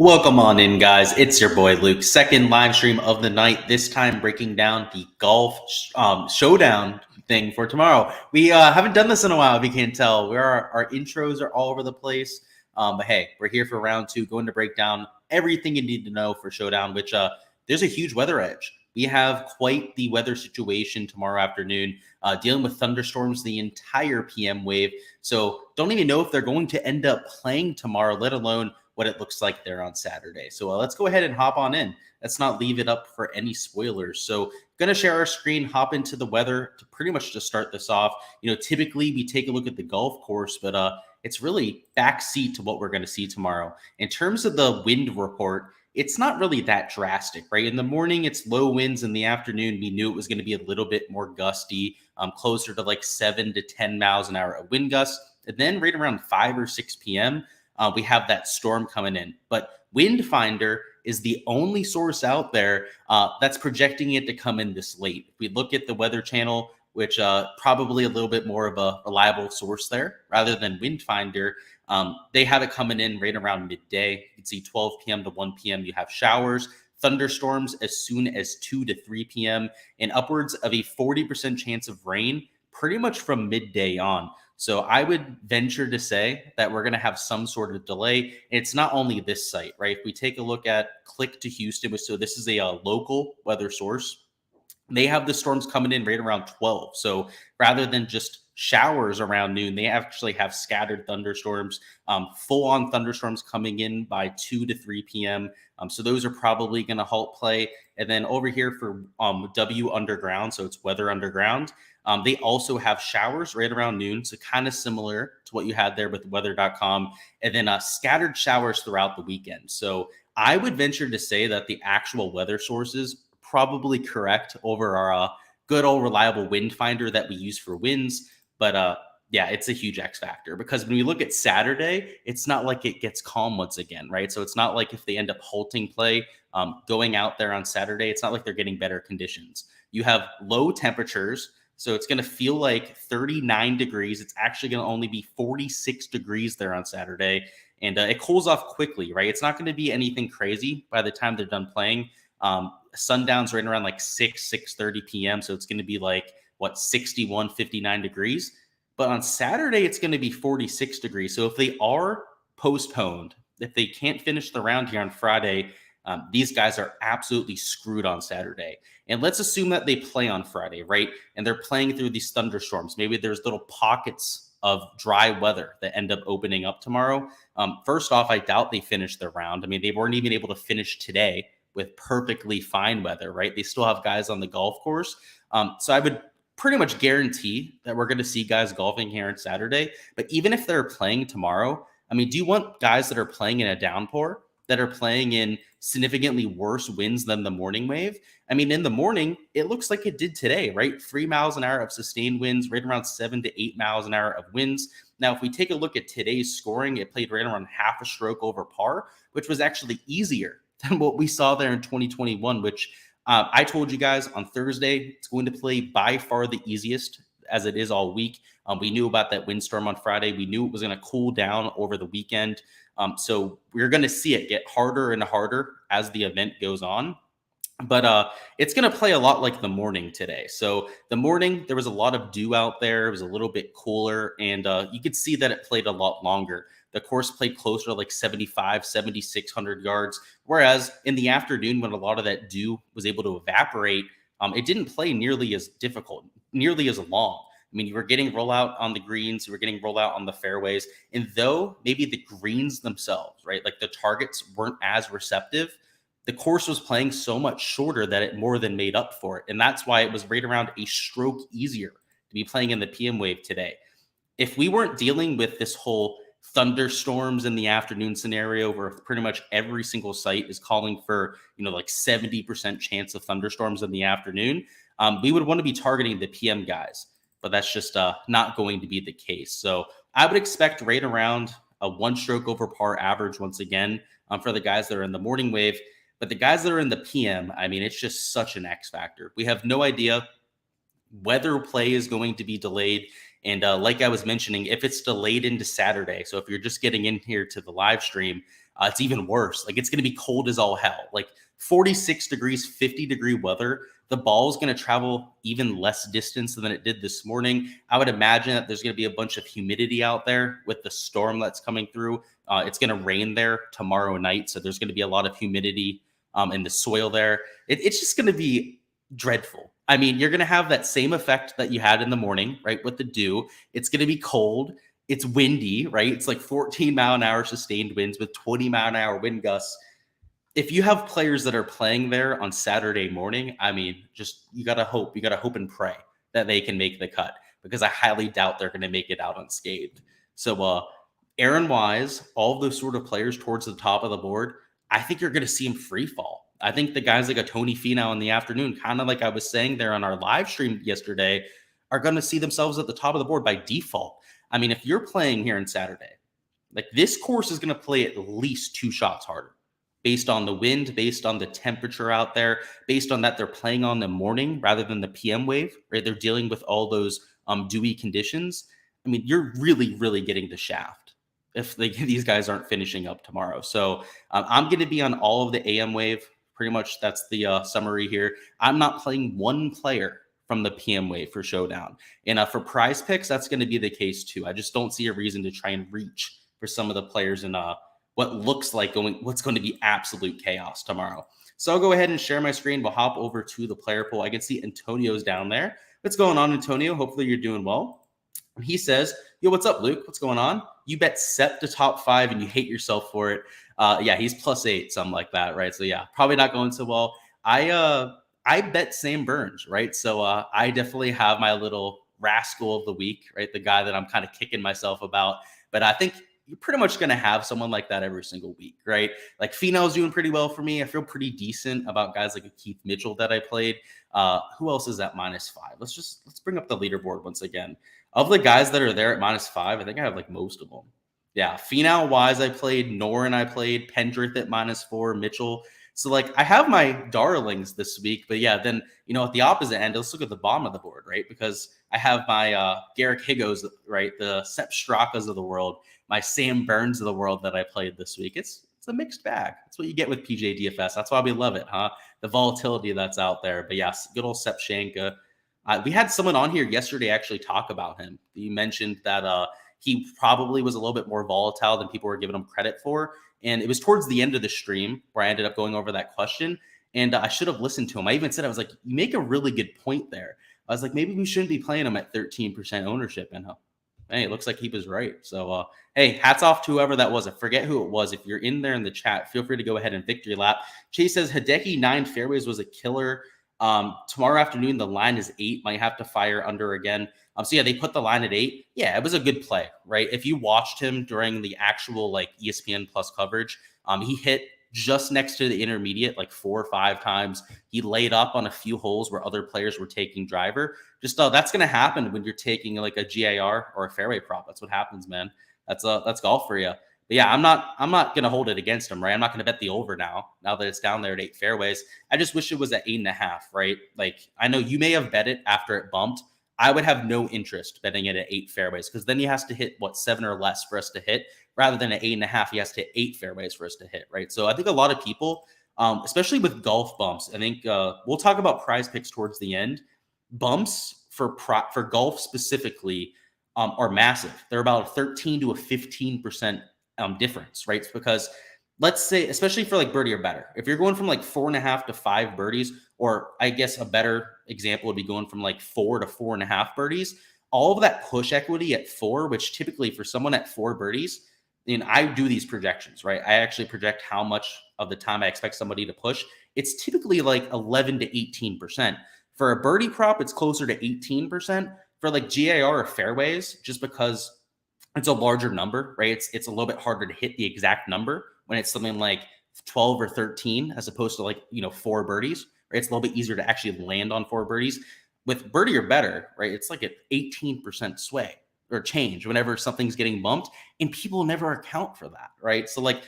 Welcome on in, guys. It's your boy Luke. Second live stream of the night. This time breaking down the golf showdown thing for tomorrow. We haven't done this in a while, if you can't tell. Our intros are all over the place. But hey, we're here for round two, going to break down everything you need to know for showdown. Which there's a huge weather edge. We have quite the weather situation tomorrow afternoon, dealing with thunderstorms the entire PM wave. So don't even know if they're going to end up playing tomorrow, let alone what it looks like there on Saturday. So let's go ahead and hop on in. Let's not leave it up for any spoilers. So going to share our screen, hop into the weather to pretty much just start this off. Typically we take a look at the golf course, but it's really backseat to what we're going to see tomorrow. In terms of the wind report, it's not really that drastic, right? In the morning, it's low winds. In the afternoon, we knew it was going to be a little bit more gusty, closer to like 7 to 10 miles an hour of wind gusts. And then right around 5 or 6 p.m., we have that storm coming in. But Windfinder is the only source out there that's projecting it to come in this late. If we look at the Weather Channel, which probably a little bit more of a reliable source there rather than Windfinder, they have it coming in right around midday. You can see 12 p.m. to 1 p.m. you have showers, thunderstorms as soon as 2 to 3 p.m. and upwards of a 40% chance of rain pretty much from midday on. So I would venture to say that we're going to have some sort of delay. It's not only this site, right? If we take a look at Click to Houston, so this is a local weather source, they have the storms coming in right around 12. So rather than just showers around noon, they actually have scattered thunderstorms, full-on thunderstorms coming in by 2 to 3 p.m. So those are probably going to halt play. And then over here for W Underground, so it's Weather Underground, they also have showers right around noon, so kind of similar to what you had there with weather.com, and then scattered showers throughout the weekend. So I would venture to say that the actual weather sources probably correct over our good old reliable wind finder that we use for winds. But yeah, it's a huge X factor because when we look at Saturday, it's not like it gets calm once again, right? So it's not like if they end up halting play, going out there on Saturday, it's not like they're getting better conditions. You have low temperatures. So it's going to feel like 39 degrees. It's actually going to only be 46 degrees there on Saturday. And it cools off quickly, right? It's not going to be anything crazy by the time they're done playing. Sundown's right around like 6:30 p.m. So it's going to be like, 61, 59 degrees. But on Saturday, it's going to be 46 degrees. So if they are postponed, if they can't finish the round here on Friday, these guys are absolutely screwed on Saturday. And let's assume that they play on Friday, right? And they're playing through these thunderstorms. Maybe there's little pockets of dry weather that end up opening up tomorrow. First off, I doubt they finish their round. I mean, they weren't even able to finish today with perfectly fine weather, right? They still have guys on the golf course. So I would pretty much guarantee that we're going to see guys golfing here on Saturday. But even if they're playing tomorrow, I mean, do you want guys that are playing in a downpour, that are playing in significantly worse winds than the morning wave? I mean, in the morning, it looks like it did today, right? 3 miles an hour of sustained winds, right around 7 to 8 miles an hour of winds. Now, if we take a look at today's scoring, it played right around half a stroke over par, which was actually easier than what we saw there in 2021, which I told you guys on Thursday, it's going to play by far the easiest as it is all week. We knew about that windstorm on Friday. We knew it was going to cool down over the weekend. So we're going to see it get harder and harder as the event goes on. But it's going to play a lot like the morning today. So the morning, there was a lot of dew out there. It was a little bit cooler, and you could see that it played a lot longer. The course played closer to like 75, 7,600 yards. Whereas in the afternoon, when a lot of that dew was able to evaporate, it didn't play nearly as difficult, nearly as long. I mean, you were getting rollout on the greens, you were getting rollout on the fairways. And though maybe the greens themselves, right, like the targets weren't as receptive, the course was playing so much shorter that it more than made up for it. And that's why it was right around a stroke easier to be playing in the PM wave today. If we weren't dealing with this whole thunderstorms in the afternoon scenario where pretty much every single site is calling for, like 70% chance of thunderstorms in the afternoon, we would want to be targeting the PM guys. But that's just not going to be the case. So I would expect right around a 1 stroke over par average once again for the guys that are in the morning wave. But the guys that are in the PM, I mean, it's just such an X factor. We have no idea whether play is going to be delayed. And like I was mentioning, if it's delayed into Saturday, so if you're just getting in here to the live stream, It's even worse. Like, it's going to be cold as all hell. Like 46 degrees, 50-degree weather. The ball is going to travel even less distance than it did this morning. I would imagine that there's going to be a bunch of humidity out there with the storm that's coming through. It's going to rain there tomorrow night, so there's going to be a lot of humidity in the soil there. It's just going to be dreadful. I mean, you're going to have that same effect that you had in the morning, right, with the dew. It's going to be cold. It's windy, right? It's like 14-mile-an-hour sustained winds with 20-mile-an-hour wind gusts. If you have players that are playing there on Saturday morning, I mean, just you got to hope and pray that they can make the cut, because I highly doubt they're going to make it out unscathed. So Aaron Wise, all of those sort of players towards the top of the board, I think you're going to see him free fall. I think the guys like a Tony Finau in the afternoon, kind of like I was saying there on our live stream yesterday, are going to see themselves at the top of the board by default. I mean, if you're playing here on Saturday, like, this course is going to play at least 2 shots harder, based on the wind, based on the temperature out there, based on that they're playing on the morning rather than the PM wave, right? They're dealing with all those dewy conditions. I mean, you're really, really getting the shaft if these guys aren't finishing up tomorrow. So I'm going to be on all of the AM wave. Pretty much that's the summary here. I'm not playing one player from the PM wave for Showdown. And for prize picks, that's going to be the case too. I just don't see a reason to try and reach for some of the players in what looks like what's going to be absolute chaos tomorrow. So I'll go ahead and share my screen. We'll hop over to the player pool. I can see Antonio's down there. What's going on, Antonio? Hopefully you're doing well. And he says, yo, what's up, Luke? What's going on? You bet Sepp to top 5 and you hate yourself for it. Yeah, he's +8, something like that, right? So yeah, probably not going so well. I bet Sam Burns, right? So I definitely have my little rascal of the week, right? The guy that I'm kind of kicking myself about. But I think you're pretty much going to have someone like that every single week, right? Like, Finau's doing pretty well for me. I feel pretty decent about guys like a Keith Mitchell that I played. Who else is at -5? Let's bring up the leaderboard once again. Of the guys that are there at -5, I think I have like most of them. Yeah, Finau, Wise I played, Noren I played, Pendrith at -4, Mitchell. So, like, I have my darlings this week, but yeah, then, at the opposite end, let's look at the bottom of the board, right? Because I have my Garrick Higgos, right? The Sepp Strakas of the world, my Sam Burns of the world that I played this week. It's a mixed bag. That's what you get with PJ DFS. That's why we love it, huh? The volatility that's out there. But yes, good old Sepp Shanka. We had someone on here yesterday actually talk about him. You mentioned that he probably was a little bit more volatile than people were giving him credit for. And it was towards the end of the stream where I ended up going over that question. And I should have listened to him. I even said, I was like, you make a really good point there. I was like, maybe we shouldn't be playing him at 13% ownership. And hey, it looks like he was right. So, hey, hats off to whoever that was. I forget who it was. If you're in there in the chat, feel free to go ahead and victory lap. Chase says Hideki 9 fairways was a killer. Tomorrow afternoon, the line is 8. Might have to fire under again. So yeah, they put the line at 8. Yeah, it was a good play, right? If you watched him during the actual like ESPN Plus coverage, he hit just next to the intermediate like 4 or 5 times. He laid up on a few holes where other players were taking driver. Just that's going to happen when you're taking like a GIR or a fairway prop. That's what happens, man. That's golf for you. But yeah, I'm not going to hold it against him, right? I'm not going to bet the over now that it's down there at 8 fairways. I just wish it was at 8.5, right? Like, I know you may have bet it after it bumped. I would have no interest betting it at 8 fairways, because then he has to hit 7 or less for us to hit, rather than at 8.5. He has to hit 8 fairways for us to hit, right? So I think a lot of people, especially with golf bumps, I think we'll talk about prize picks towards the end. Bumps for golf specifically are massive. They're about a 13 to a 15% difference, right? It's because, let's say, especially for like birdie or better, if you're going from like 4.5 to 5 birdies, or I guess a better example would be going from like 4 to 4.5 birdies, all of that push equity at 4, which typically for someone at 4 birdies, and I do these projections, right? I actually project how much of the time I expect somebody to push. It's typically like 11 to 18%. For a birdie prop, it's closer to 18%. For like GIR or fairways, just because it's a larger number, right? It's a little bit harder to hit the exact number when it's something like 12 or 13 as opposed to like, 4 birdies, right? It's a little bit easier to actually land on 4 birdies. With birdie or better, right? It's like an 18% sway or change whenever something's getting bumped, and people never account for that, right? So like,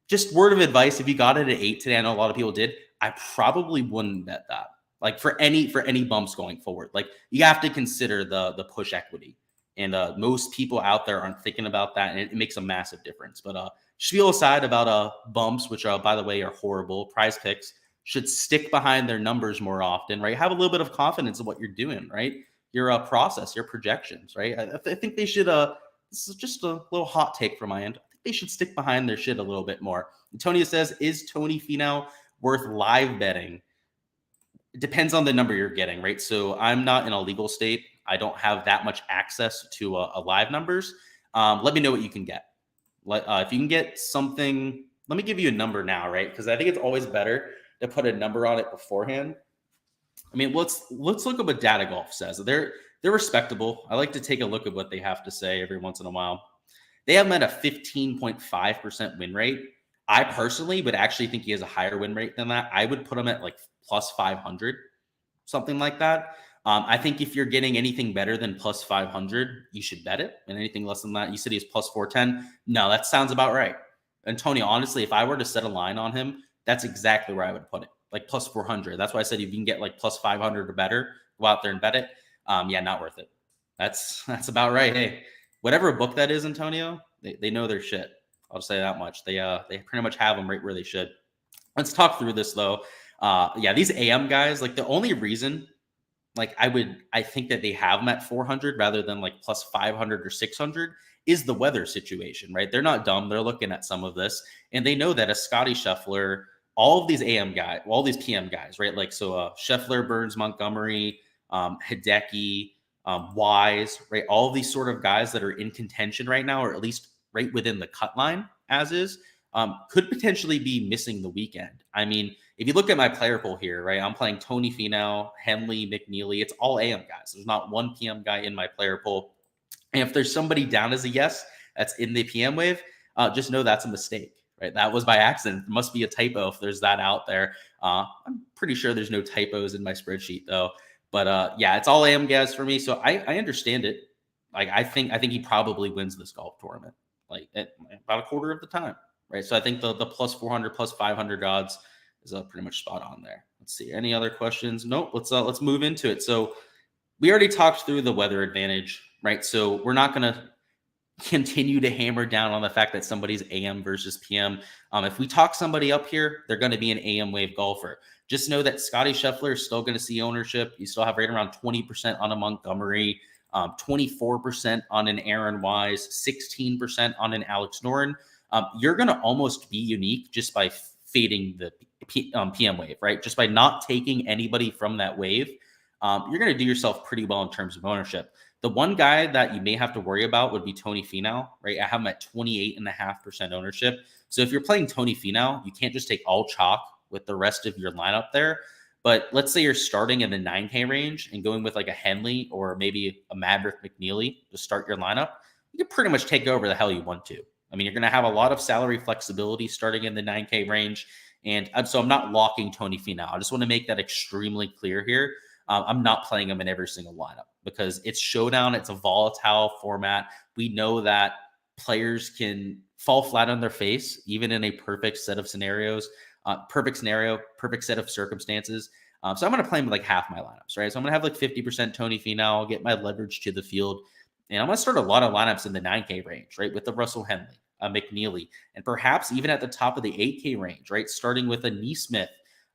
just word of advice, if you got it at 8 today, I know a lot of people did, I probably wouldn't bet that. Like for any bumps going forward, like you have to consider the push equity. And most people out there aren't thinking about that, and it makes a massive difference. But Spiel aside about bumps, which are, by the way, are horrible. Prize picks should stick behind their numbers more often, right? Have a little bit of confidence in what you're doing, right? Your process, your projections, right? I think they should. This is just a little hot take from my end. I think they should stick behind their shit a little bit more. Antonio says, "Is Tony Finau worth live betting?" It depends on the number you're getting, right? So I'm not in a legal state. I don't have that much access to a live numbers. Let me know what you can get. If you can get something, let me give you a number now, right? Because I think it's always better to put a number on it beforehand. I mean, let's look at what Data Golf says. They're respectable. I like to take a look at what they have to say every once in a while. They have him at a 15.5% win rate. I personally would actually think he has a higher win rate than that. I would put him at like plus 500, something like that. I think if you're getting anything better than plus 500, you should bet it. And anything less than that, you said he's plus 410. No, that sounds about right. Antonio, honestly, if I were to set a line on him, that's exactly where I would put it, like plus 400. That's why I said if you can get like plus 500 or better, go out there and bet it. Yeah, not worth it. That's about right. Hey, whatever book that is, Antonio, they know their shit. I'll say that much. They pretty much have them right where they should. Let's talk through this though. Yeah, these AM guys, like the only reason, like I think that they have them at 400 rather than like plus 500 or 600 is the weather situation, right? They're not dumb. They're looking at some of this and they know that a Scotty Scheffler, all of these AM guys, all these PM guys, right? Like, so Scheffler, Burns, Montgomery, Hideki, Wise, right? All of these sort of guys that are in contention right now, or at least right within the cut line as is, could potentially be missing the weekend. I mean, if you look at my player pool here, right, I'm playing Tony Finau, Henley, McNeely. It's all AM guys. There's not one PM guy in my player pool. And if there's somebody down as a yes that's in the PM wave, just know that's a mistake, right? That was by accident. There must be a typo if there's that out there. I'm pretty sure there's no typos in my spreadsheet though. But yeah, it's all AM guys for me. So I understand it. Like I think he probably wins this golf tournament, like at about a quarter of the time, right? So I think the plus 400, plus 500 odds is pretty much spot on there. Let's see. Any other questions? Nope. Let's move into it. So we already talked through the weather advantage, right? So we're not going to continue to hammer down on the fact that somebody's AM versus PM. If we talk somebody up here, they're going to be an AM wave golfer. Just know that Scotty Scheffler is still going to see ownership. You still have right around 20% on a Montgomery, 24% on an Aaron Wise, 16% on an Alex Noren. You're going to almost be unique just by fading the PM wave, right? Just by not taking anybody from that wave, you're going to do yourself pretty well in terms of ownership. The one guy that you may have to worry about would be Tony Finau, right? I have him at 28.5% ownership. So if you're playing Tony Finau, you can't just take all chalk with the rest of your lineup there. But let's say you're starting in the 9K range and going with like a Henley or maybe a Maverick McNeely to start your lineup, you can pretty much take over the hell you want to. I mean, you're going to have a lot of salary flexibility starting in the 9K range. And so I'm not locking Tony Finau. I just want to make that extremely clear here. I'm not playing him in every single lineup because it's Showdown. It's a volatile format. We know that players can fall flat on their face, even in a perfect set of scenarios, perfect set of circumstances. So I'm going to play him with like half my lineups, right? So I'm going to have like 50% Tony Finau. I'll get my leverage to the field. And I'm going to start a lot of lineups in the 9K range, right? With the Russell Henley, McNeely, and perhaps even at the top of the 8K range, right? Starting with a Neesmith.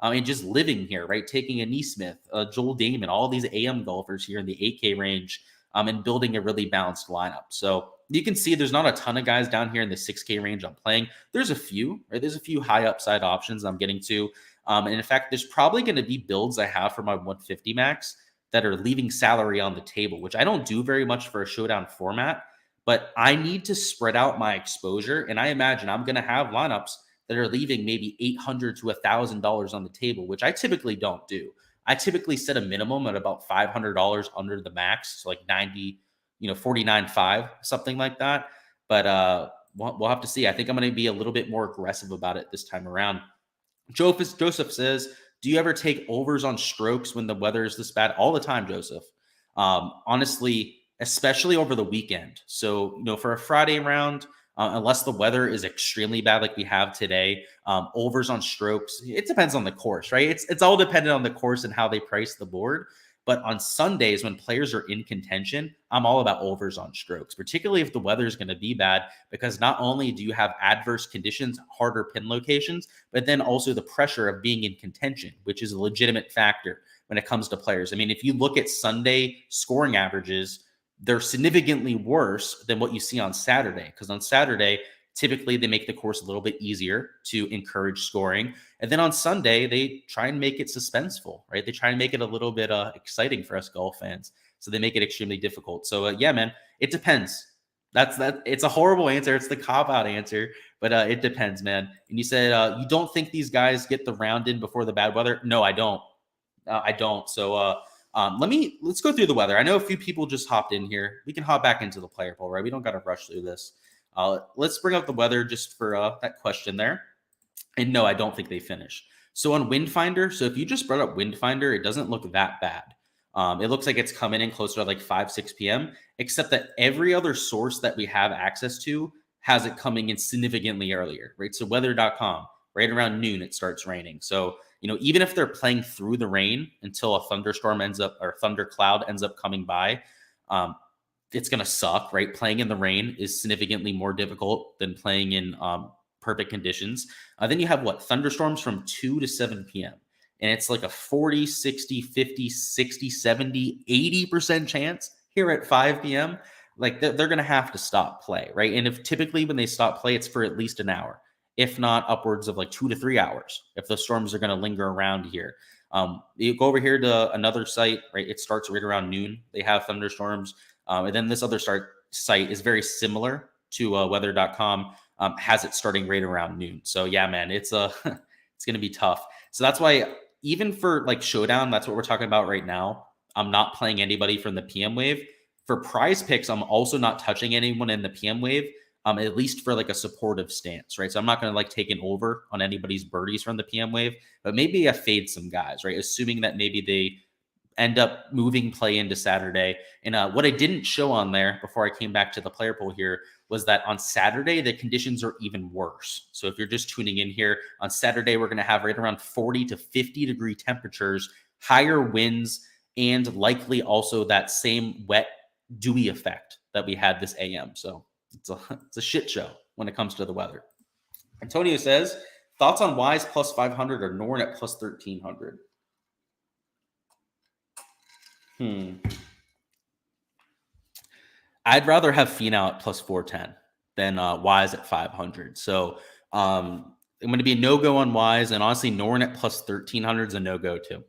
And just living here, right? Taking a Neesmith, Joel Damon, all these AM golfers here in the 8K range, and building a really balanced lineup. So you can see there's not a ton of guys down here in the 6K range I'm playing. There's a few, right? There's a few high upside options I'm getting to. And in fact, there's probably going to be builds I have for my 150 max that are leaving salary on the table, which I don't do very much for a Showdown format, but I need to spread out my exposure. And I imagine I'm going to have lineups that are leaving maybe $800 to $1,000 on the table, which I typically don't do. I typically set a minimum at about $500 under the max, so like 90, 49.5, something like that. But we'll have to see. I think I'm going to be a little bit more aggressive about it this time around. Joseph says, do you ever take overs on strokes when the weather is this bad? All the time, Joseph. Honestly, especially over the weekend. So, for a Friday round, unless the weather is extremely bad like we have today, overs on strokes, it depends on the course, right? It's all dependent on the course and how they price the board. But on Sundays, when players are in contention, I'm all about overs on strokes, particularly if the weather is going to be bad, because not only do you have adverse conditions, harder pin locations, but then also the pressure of being in contention, which is a legitimate factor when it comes to players. I mean, if you look at Sunday scoring averages, they're significantly worse than what you see on Saturday, because on Saturday, typically they make the course a little bit easier to encourage scoring. And then on Sunday, they try and make it suspenseful, right? They try and make it a little bit exciting for us golf fans. So they make it extremely difficult. So yeah, man, it depends. That's that. It's a horrible answer. It's the cop-out answer, but it depends, man. And you said you don't think these guys get the round in before the bad weather? No, I don't. I don't. So let's go through the weather. I know a few people just hopped in here. We can hop back into the player poll, right? We don't got to rush through this. Let's bring up the weather just for that question there. And no, I don't think they finish. So on Windfinder, so if you just brought up Windfinder, it doesn't look that bad. It looks like it's coming in closer to like 5, 6 p.m., except that every other source that we have access to has it coming in significantly earlier, right? So weather.com, right around noon, it starts raining. So, even if they're playing through the rain until a thunderstorm ends up, or thundercloud ends up coming by, it's going to suck, right? Playing in the rain is significantly more difficult than playing in perfect conditions. Then you have thunderstorms from 2 to 7 p.m. And it's like a 40, 60, 50, 60, 70, 80% chance here at 5 p.m. Like they're going to have to stop play, right? And if typically when they stop play, it's for at least an hour, if not upwards of like 2 to 3 hours, if the storms are going to linger around here. You go over here to another site, right? It starts right around noon. They have thunderstorms. And then this other site is very similar to weather.com, has it starting right around noon. So yeah, man, it's it's going to be tough. So that's why even for like Showdown, that's what we're talking about right now. I'm not playing anybody from the PM wave. For prize picks, I'm also not touching anyone in the PM wave, at least for like a supportive stance, right? So I'm not going to like take an over on anybody's birdies from the PM wave, but maybe I fade some guys, right? Assuming that maybe they end up moving play into Saturday. And what I didn't show on there before I came back to the player pool here was that on Saturday, the conditions are even worse. So if you're just tuning in here, on Saturday, we're going to have right around 40 to 50 degree temperatures, higher winds, and likely also that same wet, dewy effect that we had this AM. So it's a shit show when it comes to the weather. Antonio says, thoughts on Wise plus 500 or Norn at plus 1300? I'd rather have Finau at plus 410 than Wise at 500. So I'm going to be a no-go on Wise, and honestly, Norn at plus 1300 is a no-go too.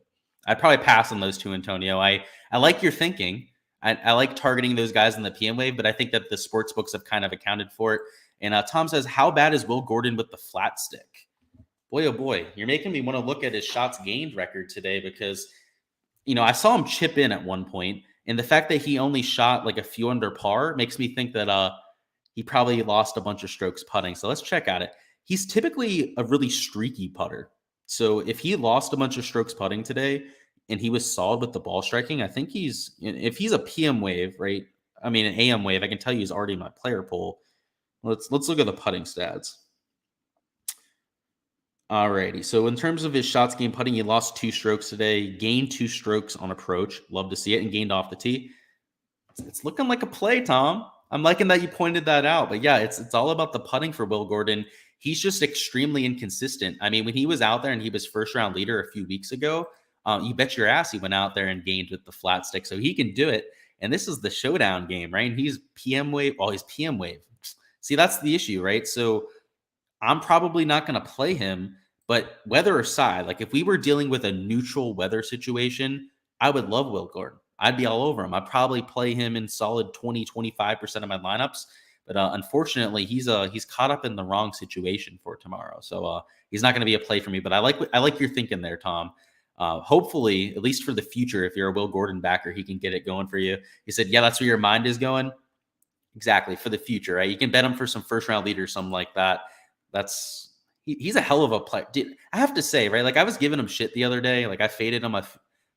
I'd probably pass on those two, Antonio. I like your thinking. I like targeting those guys in the PM wave, but I think that the sports books have kind of accounted for it. And Tom says, how bad is Will Gordon with the flat stick? Boy, oh boy, you're making me want to look at his shots gained record today because I saw him chip in at one point, and the fact that he only shot like a few under par makes me think that he probably lost a bunch of strokes putting. So let's check out it. He's typically a really streaky putter. So if he lost a bunch of strokes putting today and he was solid with the ball striking, I think if he's a PM wave, right? I mean, an AM wave, I can tell you he's already in my player pool. Let's look at the putting stats. Alrighty, so in terms of his shots gained putting, he lost 2 strokes today, gained 2 strokes on approach. Love to see it, and gained off the tee. It's looking like a play, Tom. I'm liking that you pointed that out. But yeah, it's all about the putting for Will Gordon. He's just extremely inconsistent. I mean, when he was out there and he was first-round leader a few weeks ago, you bet your ass he went out there and gained with the flat stick. So he can do it. And this is the Showdown game, right? And he's PM wave. Oh, he's PM wave. See, that's the issue, right? So I'm probably not going to play him. But weather aside, like if we were dealing with a neutral weather situation, I would love Will Gordon. I'd be all over him. I'd probably play him in solid 20, 25% of my lineups. But unfortunately, he's caught up in the wrong situation for tomorrow. So he's not going to be a play for me. But I like your thinking there, Tom. Hopefully, at least for the future, if you're a Will Gordon backer, he can get it going for you. He said, yeah, that's where your mind is going. Exactly, for the future, right? You can bet him for some first-round leader, something like that. He's a hell of a player. Dude, I have to say, right? Like I was giving him shit the other day. Like I faded him,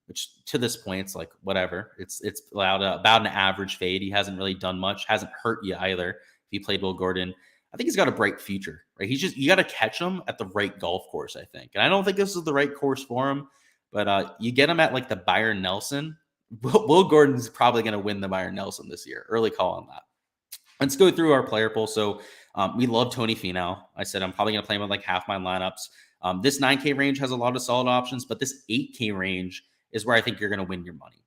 which to this point, it's like whatever. It's about an average fade. He hasn't really done much. Hasn't hurt you either. If you played Will Gordon, I think he's got a bright future, right? You got to catch him at the right golf course, I think. And I don't think this is the right course for him, but you get him at like the Byron Nelson, Will Gordon's probably going to win the Byron Nelson this year. Early call on that. Let's go through our player pool. So we love Tony Finau. I said I'm probably going to play him with like half my lineups. This 9K range has a lot of solid options, but this 8K range is where I think you're going to win your money.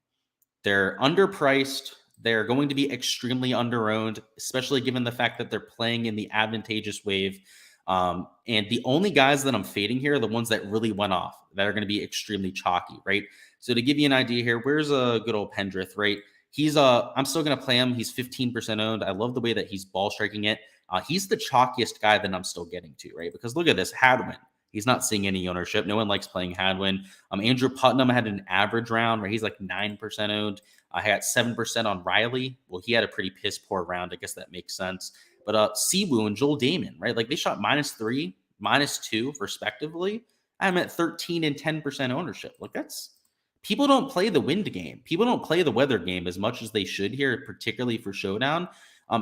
They're underpriced. They're going to be extremely underowned, especially given the fact that they're playing in the advantageous wave. And the only guys that I'm fading here are the ones that really went off, that are going to be extremely chalky, right? So to give you an idea here, where's a good old Pendrith, right? I'm still going to play him. He's 15% owned. I love the way that he's ball striking it. He's the chalkiest guy that I'm still getting to, right? Because look at this, Hadwin. He's not seeing any ownership. No one likes playing Hadwin. Andrew Putnam had an average round where he's like 9% owned. I had 7% on Riley. Well, he had a pretty piss poor round. I guess that makes sense. But Siwoo and Joel Damon, right? Like they shot -3, -2, respectively. I'm at 13 and 10% ownership. Like people don't play the wind game. People don't play the weather game as much as they should here, particularly for Showdown.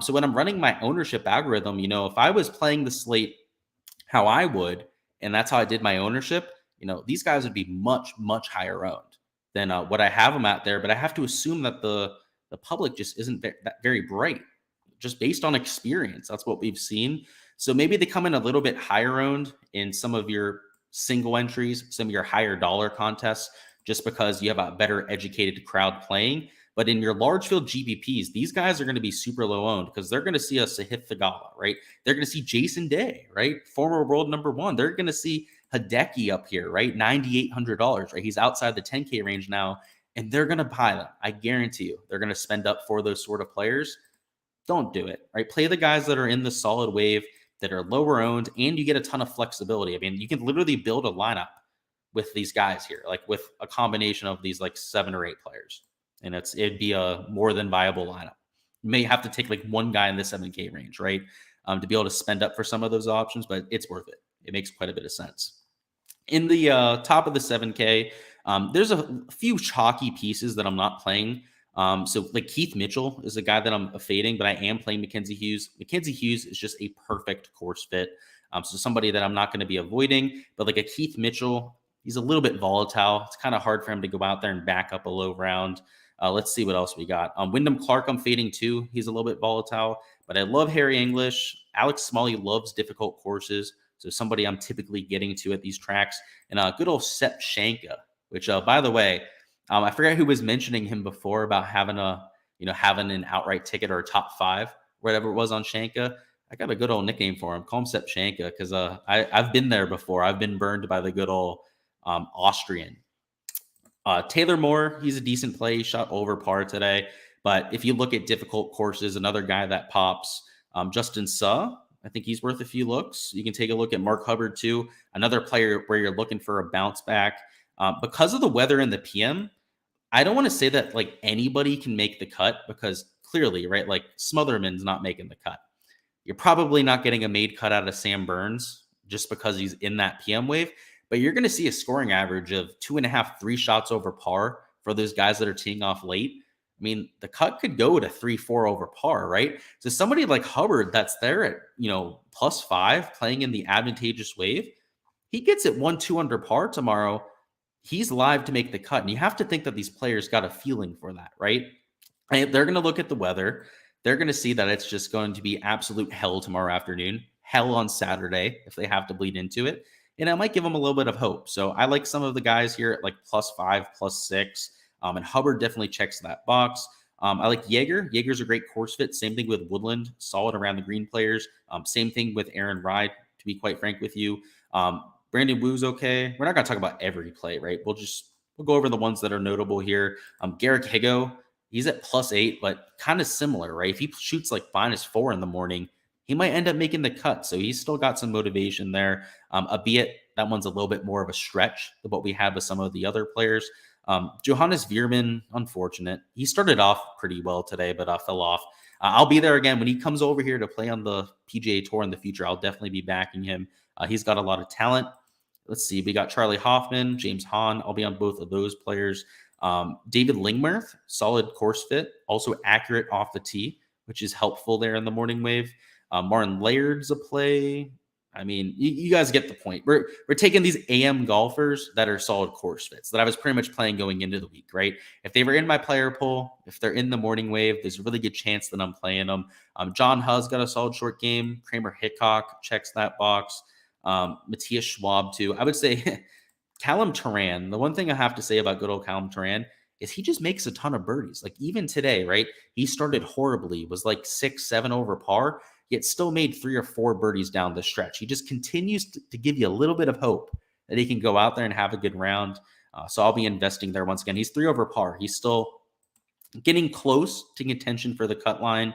So when I'm running my ownership algorithm, if I was playing the slate how I would, and that's how I did my ownership, these guys would be much, much higher owned than what I have them at there. But I have to assume that the public just isn't that very bright, just based on experience. That's what we've seen. So maybe they come in a little bit higher owned in some of your single entries, some of your higher dollar contests, just because you have a better educated crowd playing. But in your large field GPPs, these guys are going to be super low owned because they're going to see a Sahith Thagala, right? They're going to see Jason Day, right? Former world number one. They're going to see Hideki up here, right? $9,800, right? He's outside the 10K range now, and they're going to buy them. I guarantee you, they're going to spend up for those sort of players. Don't do it, right? Play the guys that are in the solid wave, that are lower owned, and you get a ton of flexibility. I mean, you can literally build a lineup with these guys here, like with a combination of these like 7 or 8 players. And it'd be a more than viable lineup. You may have to take like one guy in the 7K range, right? To be able to spend up for some of those options, but it's worth it. It makes quite a bit of sense. In the top of the 7K, there's a few chalky pieces that I'm not playing. So like Keith Mitchell is a guy that I'm fading, but I am playing Mackenzie Hughes. Mackenzie Hughes is just a perfect course fit. So somebody that I'm not going to be avoiding, but like a Keith Mitchell, he's a little bit volatile. It's kind of hard for him to go out there and back up a low round. Let's see what else we got. Wyndham Clark, I'm fading too. He's a little bit volatile, but I love Harry English. Alex Smalley loves difficult courses. So somebody I'm typically getting to at these tracks. And good old Sepp Shanka, which by the way, I forgot who was mentioning him before about having an outright ticket or a top 5, whatever it was on Shanka. I got a good old nickname for him. Call him Sepp Shanka because I've been there before. I've been burned by the good old Austrian. Taylor Moore, he's a decent play. He shot over par today. But if you look at difficult courses, another guy that pops, Justin Suh, I think he's worth a few looks. You can take a look at Mark Hubbard too, another player where you're looking for a bounce back. Because of the weather in the PM, I don't want to say that like anybody can make the cut because clearly, right, like Smotherman's not making the cut. You're probably not getting a made cut out of Sam Burns just because he's in that PM wave, but you're going to see a scoring average of 2.5, 3 shots over par for those guys that are teeing off late. I mean, the cut could go to 3, 4 over par, right? So somebody like Hubbard that's there at, +5 playing in the advantageous wave, he gets it 1, 2 under par tomorrow. He's live to make the cut. And you have to think that these players got a feeling for that, right? And they're going to look at the weather. They're going to see that it's just going to be absolute hell tomorrow afternoon, hell on Saturday if they have to bleed into it. And I might give them a little bit of hope. So I like some of the guys here at like +5, +6. And Hubbard definitely checks that box. I like Jaeger. Jaeger's a great course fit. Same thing with Woodland. Solid around the green players. Same thing with Aaron Ride, to be quite frank with you. Brandon Woo's okay. We're not going to talk about every play, right? We'll go over the ones that are notable here. Garrick Higo, he's at +8, but kind of similar, right? If he shoots like -4 in the morning, he might end up making the cut. So he's still got some motivation there. Albeit that one's a little bit more of a stretch than what we have with some of the other players. Johannes Veerman, unfortunate. He started off pretty well today, but fell off. I'll be there again when he comes over here to play on the PGA Tour in the future. I'll definitely be backing him. He's got a lot of talent. Let's see. We got Charlie Hoffman, James Hahn. I'll be on both of those players. David Lingmerth, solid course fit, also accurate off the tee, which is helpful there in the morning wave. Martin Laird's a play. I mean, you guys get the point. We're taking these AM golfers that are solid course fits that I was pretty much playing going into the week, right? If they were in my player pool, if they're in the morning wave, there's a really good chance that I'm playing them. John Huz got a solid short game. Kramer Hickok checks that box. Matthias Schwab too. I would say Callum Turan. The one thing I have to say about good old Callum Turan is he just makes a ton of birdies. Like even today, right? He started horribly, was like 6-7 over par, yet still made 3 or 4 birdies down the stretch. He just continues to give you a little bit of hope that he can go out there and have a good round. So I'll be investing there once again. He's 3 over par. He's still getting close to contention for the cut line.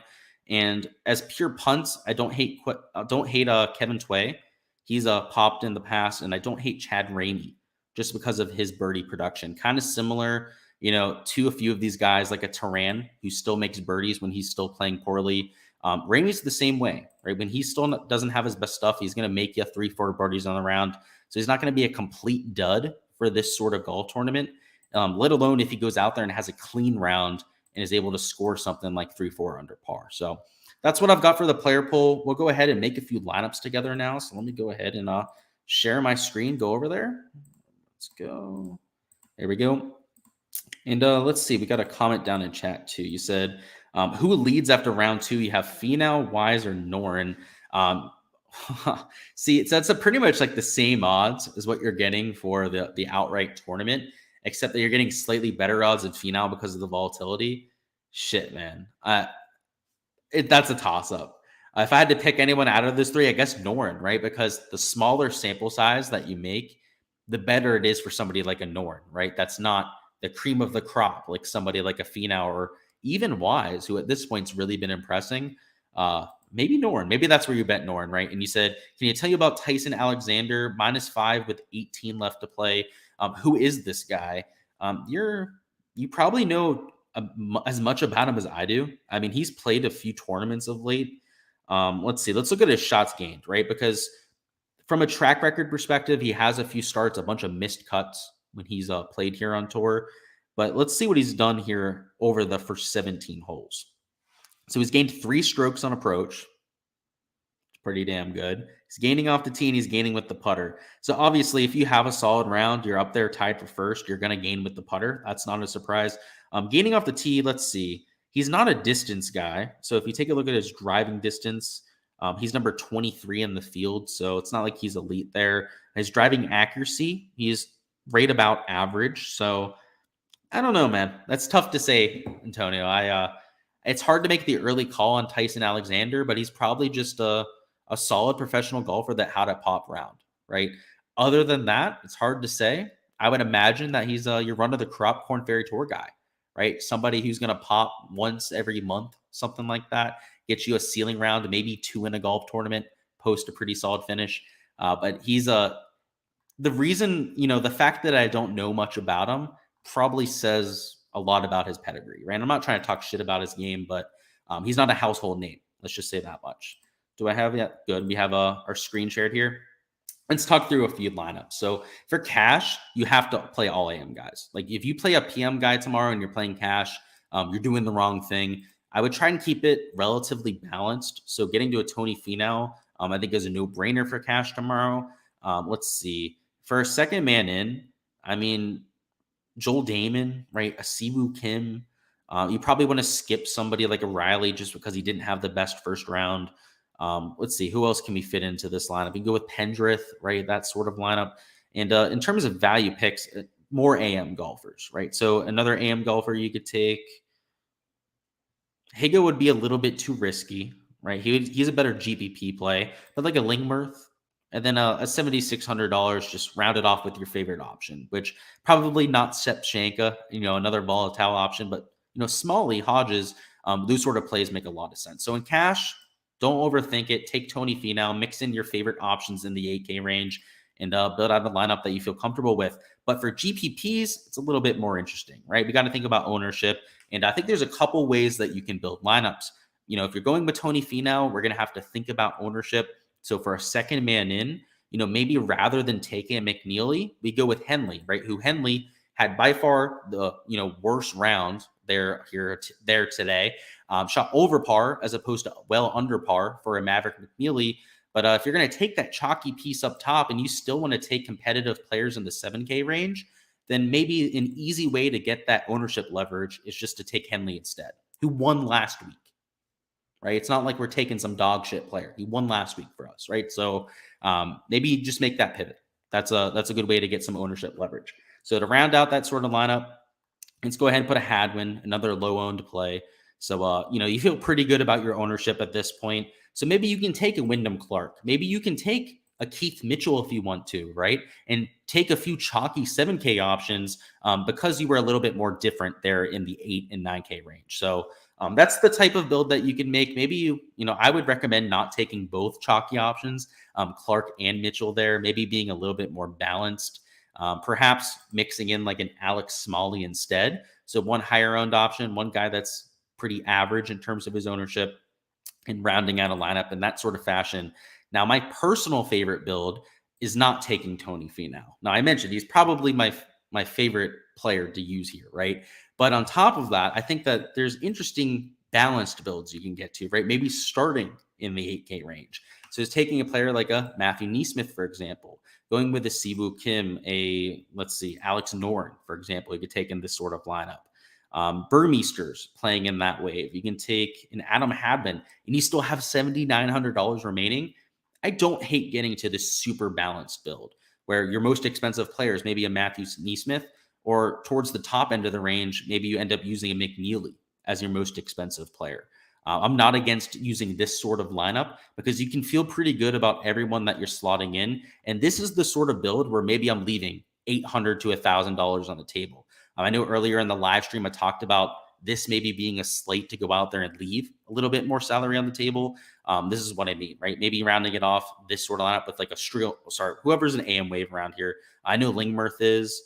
And as pure punts, I don't hate Kevin Tway. He's popped in the past, and I don't hate Chad Ramey just because of his birdie production. Kind of similar, to a few of these guys like a Turan who still makes birdies when he's still playing poorly. Ramey's the same way, right? When he still doesn't have his best stuff, he's going to make you 3-4 birdies on the round. So he's not going to be a complete dud for this sort of golf tournament, let alone if he goes out there and has a clean round and is able to score something like 3-4 under par. So that's what I've got for the player pool. We'll go ahead and make a few lineups together now. So let me go ahead and share my screen, go over there. Let's go. There we go. And let's see, we got a comment down in chat too. You said, who leads after round 2? You have Finau, Wise, or Noren. See, that's pretty much like the same odds as what you're getting for the outright tournament, except that you're getting slightly better odds of Finau because of the volatility. Shit, man. That's a toss-up. If I had to pick anyone out of this 3, I guess Noren, right? Because the smaller sample size that you make, the better it is for somebody like a Noren, right? That's not the cream of the crop, like somebody like a Finau or even Wise, who at this point's really been impressing. Maybe Noren. Maybe that's where you bet Noren, right? And you said, can you tell you about Tyson Alexander, -5 with 18 left to play? Who is this guy? You probably know as much about him as I do. I mean, he's played a few tournaments of late. Let's see. Let's look at his shots gained, right? Because from a track record perspective, he has a few starts, a bunch of missed cuts when he's played here on tour. But let's see what he's done here over the first 17 holes. So he's gained 3 strokes on approach. It's pretty damn good. He's gaining off the tee and he's gaining with the putter. So obviously, if you have a solid round, you're up there tied for first, you're going to gain with the putter. That's not a surprise. Gaining off the tee, let's see. He's not a distance guy. So if you take a look at his driving distance, he's number 23 in the field. So it's not like he's elite there. His driving accuracy, he's right about average. So I don't know, man. That's tough to say, Antonio. It's hard to make the early call on Tyson Alexander, but he's probably just a solid professional golfer that had a pop round, right? Other than that, it's hard to say. I would imagine that he's your run of the crop Korn Ferry Tour guy, right? Somebody who's going to pop once every month, something like that, get you a ceiling round, maybe 2 in a golf tournament, post a pretty solid finish. But he's the reason, the fact that I don't know much about him probably says a lot about his pedigree, right? I'm not trying to talk shit about his game, but he's not a household name. Let's just say that much. Do I have that? Good. We have our screen shared here. Let's talk through a few lineups. So for cash, you have to play all AM guys. Like if you play a PM guy tomorrow and you're playing cash, you're doing the wrong thing. I would try and keep it relatively balanced. So getting to a Tony Finau, I think is a no-brainer for cash tomorrow. Let's see. For a second man in, I mean, Joel Damon, right? A Siwoo Kim. You probably want to skip somebody like a Riley just because he didn't have the best first round. Let's see. Who else can we fit into this lineup? You can go with Pendrith, right? That sort of lineup. And in terms of value picks, more AM golfers, right? So another AM golfer you could take. Higa would be a little bit too risky, right? He's a better GPP play, but like a Lingmerth, and then a $7,600 just rounded off with your favorite option, which probably not Sepp Shanka, another volatile option, but Smalley, Hodges, those sort of plays make a lot of sense. So in cash, don't overthink it. Take Tony Finau, mix in your favorite options in the 8K range, and build out a lineup that you feel comfortable with. But for GPPs, it's a little bit more interesting, right? We got to think about ownership. And I think there's a couple ways that you can build lineups. If you're going with Tony Finau, we're going to have to think about ownership. So for a second man in, maybe rather than taking a McNeely, we go with Henley, right? Who Henley had by far the, worst round there today. Shot over par as opposed to well under par for a Maverick McNeely. But if you're going to take that chalky piece up top and you still want to take competitive players in the 7K range, then maybe an easy way to get that ownership leverage is just to take Henley instead, who won last week, right? It's not like we're taking some dog shit player. He won last week for us, right? So maybe just make that pivot. That's a good way to get some ownership leverage. So to round out that sort of lineup, let's go ahead and put a Hadwin, another low-owned play. So, you feel pretty good about your ownership at this point. So maybe you can take a Wyndham Clark. Maybe you can take a Keith Mitchell if you want to, right? And take a few chalky 7K options because you were a little bit more different there in the 8 and 9K range. So that's the type of build that you can make. Maybe I would recommend not taking both chalky options, Clark and Mitchell there, maybe being a little bit more balanced. Perhaps mixing in like an Alex Smalley instead. So one higher owned option, one guy that's pretty average in terms of his ownership, and rounding out a lineup in that sort of fashion. Now, my personal favorite build is not taking Tony Finau. Now, I mentioned he's probably my favorite player to use here, right? But on top of that, I think that there's interesting balanced builds you can get to, right? Maybe starting in the 8K range. So it's taking a player like a Matthew Neesmith, for example, going with a Siwoo Kim, Alex Noren, for example, you could take in this sort of lineup. Burmeisters playing in that wave. You can take an Adam Hadman, and you still have $7,900 remaining. I don't hate getting to this super balanced build where your most expensive players, maybe a Matthew Neesmith, or towards the top end of the range, maybe you end up using a McNeely as your most expensive player. I'm not against using this sort of lineup because you can feel pretty good about everyone that you're slotting in. And this is the sort of build where maybe I'm leaving $800 to $1,000 on the table. I know earlier in the live stream, I talked about this maybe being a slate to go out there and leave a little bit more salary on the table. This is what I mean, right? Maybe rounding it off this sort of lineup with like whoever's an AM wave around here. I know Lingmerth is.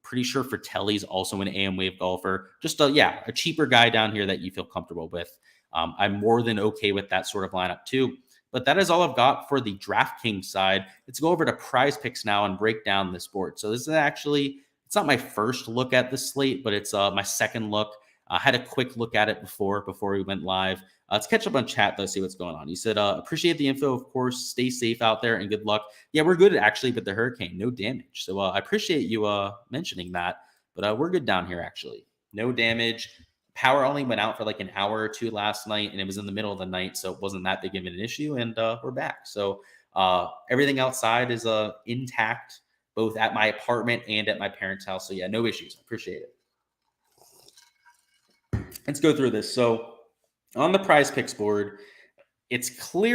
Pretty sure Fratelli's also an AM wave golfer. Just a cheaper guy down here that you feel comfortable with. I'm more than okay with that sort of lineup too. But that is all I've got for the Draftkings side. Let's go over to Prize Picks now and break down this board. So this is actually, it's not my first look at the slate, but it's my second look. I had a quick look at it before we went live. Let's catch up on chat, though, see what's going on. He said, appreciate the info, of course. Stay safe out there and good luck. Yeah, we're good, actually, with the hurricane. No damage. So I appreciate you mentioning that. But we're good down here, actually. No damage. Power only went out for like an hour or two last night, and it was in the middle of the night, so it wasn't that big of an issue, and we're back. So everything outside is intact, both at my apartment and at my parents' house. So, yeah, no issues. I appreciate it. Let's go through this. So on the Prize Picks board, it's priced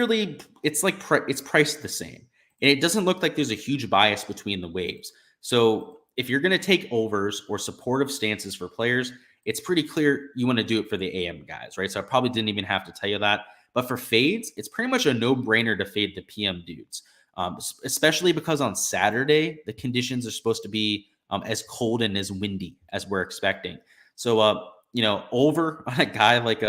the same. And it doesn't look like there's a huge bias between the waves. So if you're going to take overs or supportive stances for players, it's pretty clear you want to do it for the AM guys, right? So I probably didn't even have to tell you that. But for fades, it's pretty much a no-brainer to fade the PM dudes, especially because on Saturday, the conditions are supposed to be as cold and as windy as we're expecting. So, over on a guy like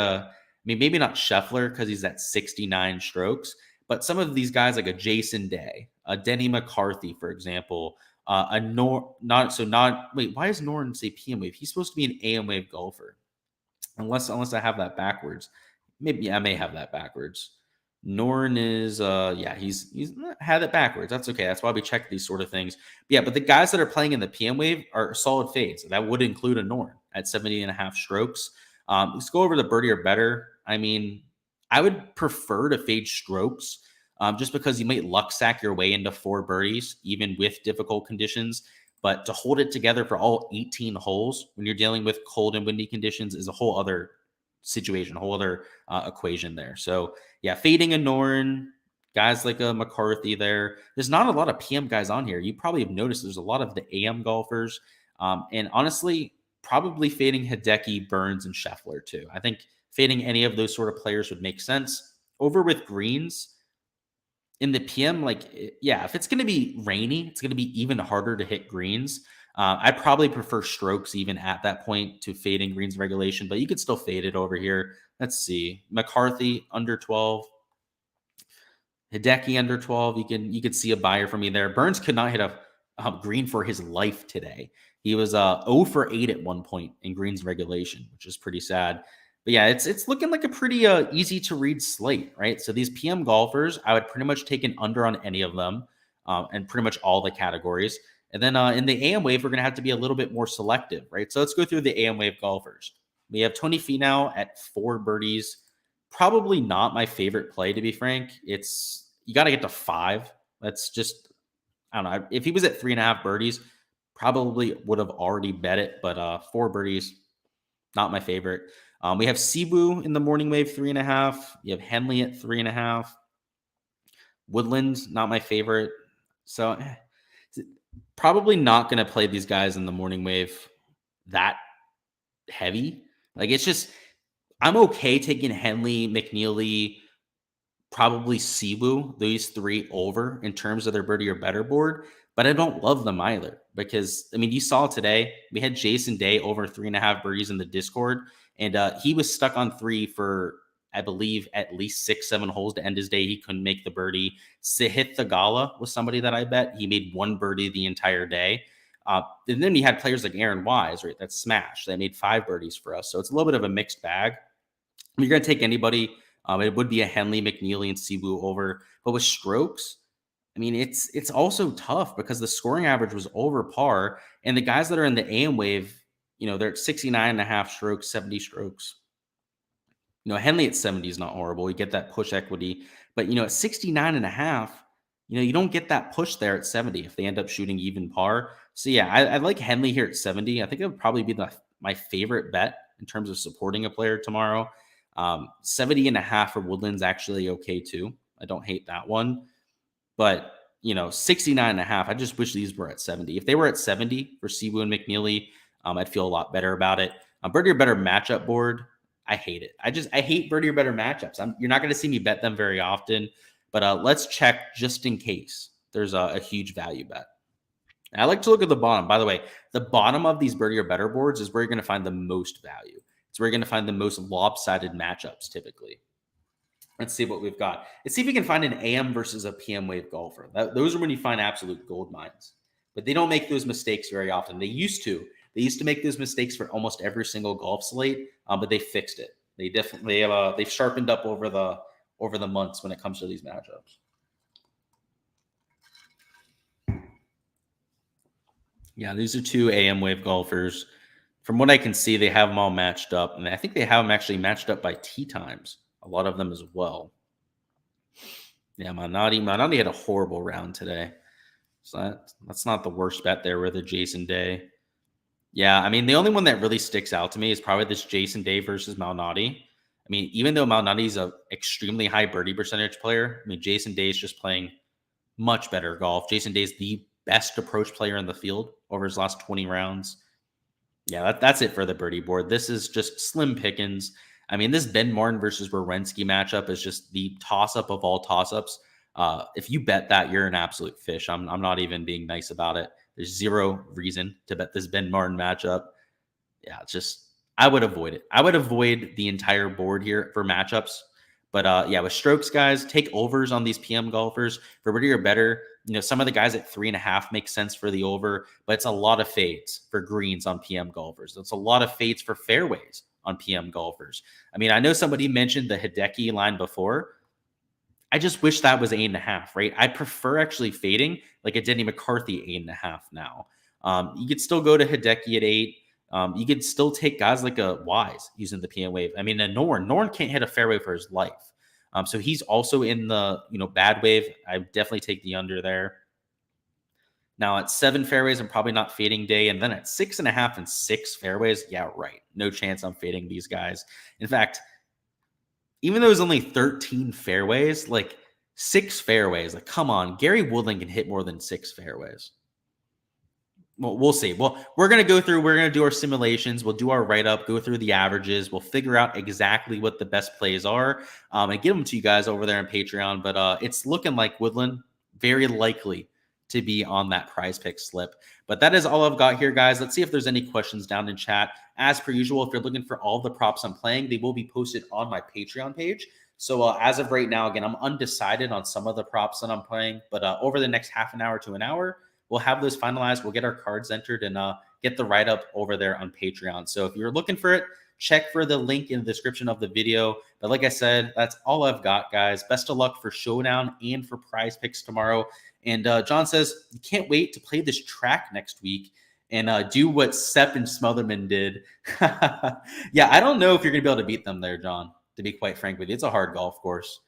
maybe not Scheffler because he's at 69 strokes, but some of these guys like a Jason Day, a Denny McCarthy, for example, why is Noren say PM wave? He's supposed to be an AM wave golfer, unless I have that backwards. Maybe I may have that backwards. Noren is he's had it backwards. That's okay. That's why we check these sort of things. But the guys that are playing in the PM wave are solid fades. That would include a Noren at 70.5 strokes. Let's go over the birdie or better. I mean, I would prefer to fade strokes just because you might luck sack your way into 4 birdies, even with difficult conditions. But to hold it together for all 18 holes when you're dealing with cold and windy conditions is a whole other situation, a whole other equation there. So, yeah, fading a Noren, guys like a McCarthy there. There's not a lot of PM guys on here. You probably have noticed there's a lot of the AM golfers. And honestly, probably fading Hideki, Burns, and Scheffler too. I think fading any of those sort of players would make sense. Over with greens in the PM, if it's going to be rainy, it's going to be even harder to hit greens. I'd probably prefer strokes even at that point to fading greens regulation, but you could still fade it over here. Let's see. McCarthy under 12. Hideki under 12. You could see a buyer for me there. Burns could not hit a green for his life today. He was 0 for 8 at one point in greens regulation, which is pretty sad. But yeah, it's looking like a pretty easy to read slate, right? So these PM golfers, I would pretty much take an under on any of them, and pretty much all the categories. And then in the AM wave, we're gonna have to be a little bit more selective, right? So let's go through the AM wave golfers. We have Tony Finau at 4 birdies. Probably not my favorite play, to be frank. It's you got to get to 5. That's just I don't know. If he was at 3.5 birdies, probably would have already bet it. But 4 birdies, not my favorite. We have Sibu in the morning wave 3.5. You have Henley at 3.5. Woodland, not my favorite. So probably not going to play these guys in the morning wave that heavy. Like it's just I'm okay taking Henley, McNeely, probably Sibu, these 3 over in terms of their birdie or better board, but I don't love them either because, I mean, you saw today, we had Jason Day over 3.5 birdies in the Discord, and he was stuck on 3 for, I believe, at least 6, 7 holes to end his day. He couldn't make the birdie. Sahith Theegala was somebody that I bet. He made 1 birdie the entire day. And then you had players like Aaron Wise, right? That smashed. They made 5 birdies for us. So it's a little bit of a mixed bag. You're going to take anybody. It would be a Henley, McNeely, and Sibu over. But with strokes, I mean, it's also tough because the scoring average was over par. And the guys that are in the AM wave, they're at 69.5 strokes, 70 strokes. Henley at 70 is not horrible. You get that push equity. But, at 69.5, you don't get that push there at 70 if they end up shooting even par. So, yeah, I like Henley here at 70. I think it would probably be my favorite bet in terms of supporting a player tomorrow. 70.5 for Woodland's actually okay too. I don't hate that one. But, 69.5, I just wish these were at 70. If they were at 70 for Sibu and McNeely, I'd feel a lot better about it. Birdie or better matchup board, I hate it. I hate birdie or better matchups. You're not going to see me bet them very often. But let's check just in case there's a huge value bet. And I like to look at the bottom. By the way, the bottom of these birdie or better boards is where you're going to find the most value. It's where you're going to find the most lopsided matchups typically. Let's see what we've got. Let's see if we can find an AM versus a PM wave golfer. Those are when you find absolute gold mines. But they don't make those mistakes very often. They used to. They used to make those mistakes for almost every single golf slate, but they fixed it. They definitely have. They've sharpened up over the months when it comes to these matchups. Yeah, these are 2 AM wave golfers. From what I can see, they have them all matched up, and I think they have them actually matched up by tee times. A lot of them as well. Yeah, Malnati had a horrible round today. So that's not the worst bet there with a Jason Day. Yeah, I mean, the only one that really sticks out to me is probably this Jason Day versus Malnati. I mean, even though Malnati's an extremely high birdie percentage player, I mean, Jason Day is just playing much better golf. Jason Day is the best approach player in the field over his last 20 rounds. Yeah, that's it for the birdie board. This is just slim pickings. I mean, this Ben Martin versus Werenski matchup is just the toss-up of all toss-ups. If you bet that, you're an absolute fish. I'm not even being nice about it. There's zero reason to bet this Ben Martin matchup. Yeah, it's just I would avoid it. I would avoid the entire board here for matchups. But yeah, with strokes, guys, take overs on these PM golfers. For birdie or better, some of the guys at 3.5 make sense for the over, but it's a lot of fades for greens on PM golfers. It's a lot of fades for fairways on PM golfers. I mean, I know somebody mentioned the Hideki line before. I just wish that was 8.5, right? I prefer actually fading like a Denny McCarthy 8.5 now. You could still go to Hideki at 8. You could still take guys like a Wise using the PM wave. I mean, a Norn can't hit a fairway for his life. So he's also in the bad wave. I definitely take the under there. Now at 7 fairways, I'm probably not fading Day, and then at 6.5 and 6 fairways, yeah, right. No chance I'm fading these guys. In fact, even though it's only 13 fairways, like 6 fairways, like come on, Gary Woodland can hit more than 6 fairways. Well, we'll see. Well, we're going to do our simulations. We'll do our write-up, go through the averages. We'll figure out exactly what the best plays are and give them to you guys over there on Patreon. But it's looking like Woodland very likely to be on that prize pick slip. But that is all I've got here, guys. Let's see if there's any questions down in chat. As per usual, if you're looking for all the props I'm playing, they will be posted on my Patreon page. So as of right now, again, I'm undecided on some of the props that I'm playing. But over the next half an hour to an hour, we'll have those finalized. We'll get our cards entered and get the write-up over there on Patreon. So if you're looking for it, check for the link in the description of the video. But like I said, that's all I've got, guys. Best of luck for Showdown and for Prize Picks tomorrow. And John says, you can't wait to play this track next week and do what Sepp and Smotherman did. Yeah, I don't know if you're going to be able to beat them there, John, to be quite frank with you. It's a hard golf course.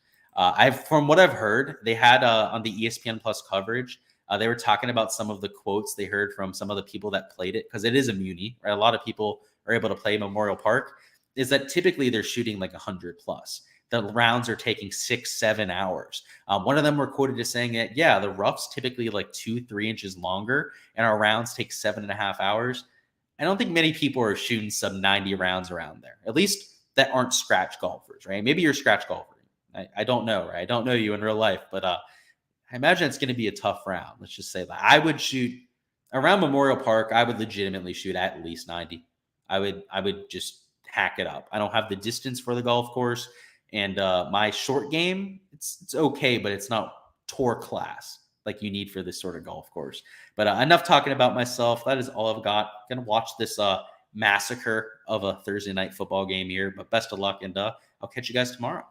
From what I've heard, they had on the ESPN Plus coverage, they were talking about some of the quotes they heard from some of the people that played it, because it is a muni, right? A lot of people are able to play Memorial Park, is that typically they're shooting like 100 plus. The rounds are taking 6-7 hours. One of them were quoted as saying that, yeah, the rough's typically like 2-3 inches longer, and our rounds take 7.5 hours. I don't think many people are shooting some 90 rounds around there, at least that aren't scratch golfers, right? Maybe you're a scratch golfer. I don't know, right? I don't know you in real life, but I imagine it's going to be a tough round. Let's just say that. I would shoot around Memorial Park. I would legitimately shoot at least 90. I would just hack it up. I don't have the distance for the golf course, and my short game, it's okay, but it's not tour class like you need for this sort of golf course. But enough talking about myself. That is all I've got. Gonna watch this massacre of a Thursday night football game here. But best of luck, and I'll catch you guys tomorrow.